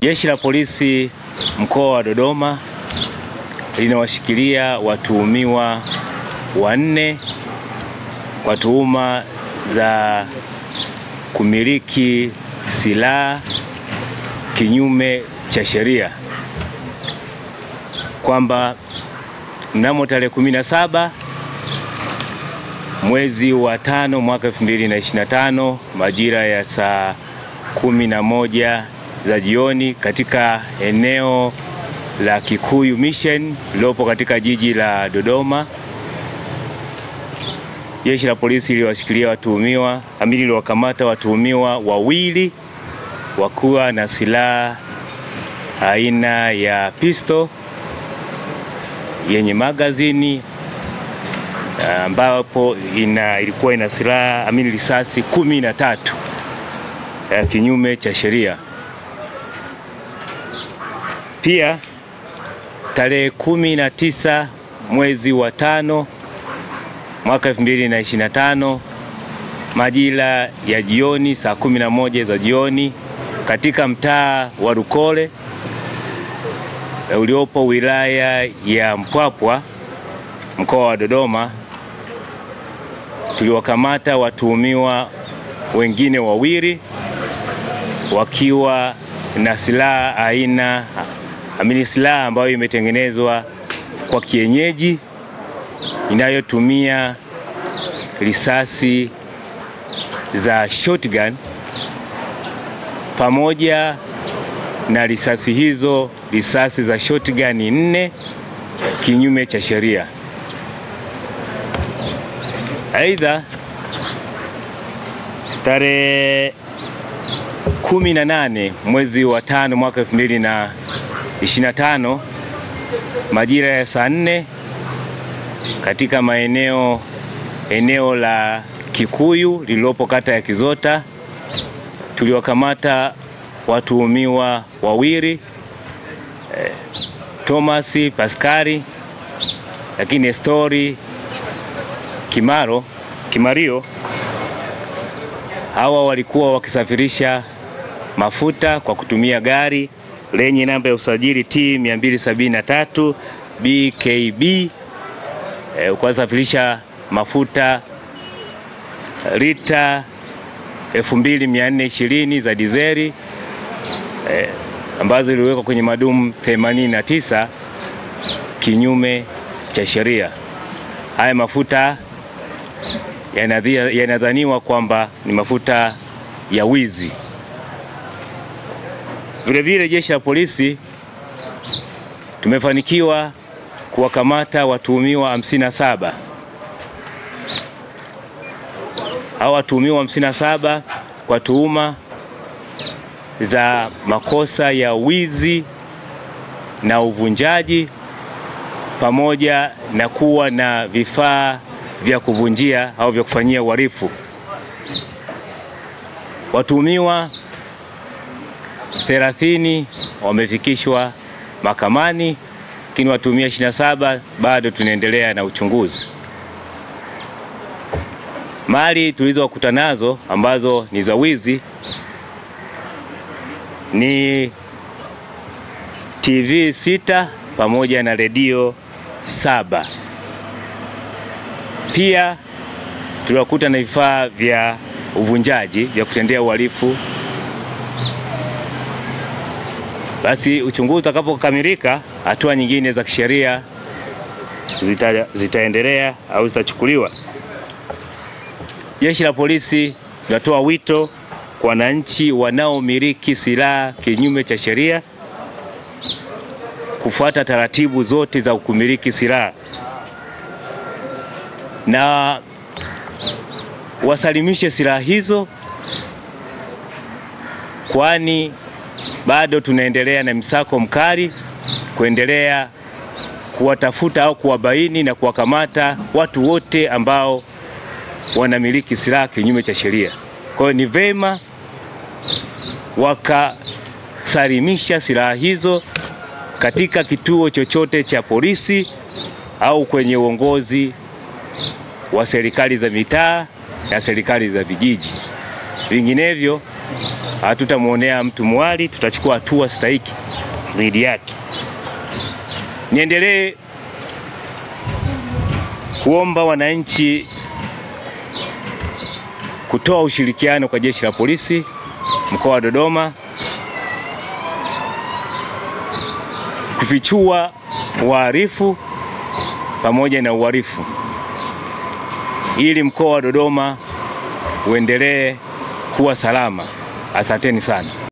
Jeshi la Polisi mkoa wa Dodoma linawashikilia watuhumiwa 4 kwa tuhuma za kumiliki silaha kinyume cha sheria, kwamba mnamo tarehe 17 mwezi wa 5 mwaka 2025 majira ya saa 11 za jioni katika eneo la Kikuyu Mission lilopo katika jiji la Dodoma, Jeshi la Polisi liliwakamata watuhumiwa 2 wakiwa na silaha aina ya pistol yenye magazini, ambapo ilikuwa ina silaha risasi 13 kinyume cha sheria. Pia tarehe 19 mwezi wa 5 mwaka 2025 majira ya jioni saa 11 za jioni katika mtaa wa Rukole uliopo wilaya ya Mpwapwa mkoa wa Dodoma, tuliwakamata watuhumiwa wengine 2 wakiwa na silaha silaha ambayo imetengenezwa kwa kienyeji inayotumia risasi za shotgun, pamoja na risasi za shotgun 4 kinyume cha sheria. Aidha, tarehe 18 mwezi wa 5 mwaka 2025 majira ya saa 4 katika eneo la Kikuyu lililopo kata ya Kizota, tuliwakamata watuhumiwa 2 Thomas Paskari lakini Story Kimario. Hawa walikuwa wakisafirisha mafuta kwa kutumia gari lenye namba ya usajili T273 BKB, kusafirisha mafuta lita 2420 za dizeli ambazo iliwekwa kwenye madumu 89 kinyume cha sheria. Haya mafuta yanadhaniwa kwamba ni mafuta ya wizi. Vilevile Jeshi la Polisi tumefanikiwa kuwakamata watuhumiwa 57. Hao watuhumiwa 57 kwa tuhuma za makosa ya wizi na uvunjaji, pamoja na kuwa na vifaa vya kuvunjia au vya kufanyia uhalifu. Watuhumiwa 30 wamefikishwa mahakamani, lakini watuhumiwa 27 bado tunaendelea na uchunguzi. Mali tulizokuta nazo ambazo ni za wizi ni TV 6 pamoja na redio 7. Pia tuliwakuta na vifaa vya uvunjaji vya kutendea uhalifu. Basi uchunguzi utakapokamilika, hatua nyingine za kisheria zitaendelea au zitachukuliwa. Jeshi la Polisi linatoa wito kwa wananchi wanaomiliki silaha kinyume cha sheria kufuata taratibu zote za kumiliki silaha na wasalimishe silaha hizo, kwani bado tunaendelea na msako mkali kuendelea kuwatafuta au kuwabaini na kuwakamata watu wote ambao wanamiliki silaha kinyume cha sheria. Kwa hiyo ni vema wakasalimisha silaha hizo katika kituo chochote cha polisi au kwenye uongozi wa serikali za mitaa na serikali za vijiji. Vinginevyo Hatutamuonea mtu mwali, tutachukua hatua stahiki dhidi yake. Niendelee kuomba wananchi kutoa ushirikiano kwa Jeshi la Polisi mkoa wa Dodoma, kufichua wahalifu pamoja na uhalifu, ili mkoa wa Dodoma uendelee kuwa salama. Asanteni sana.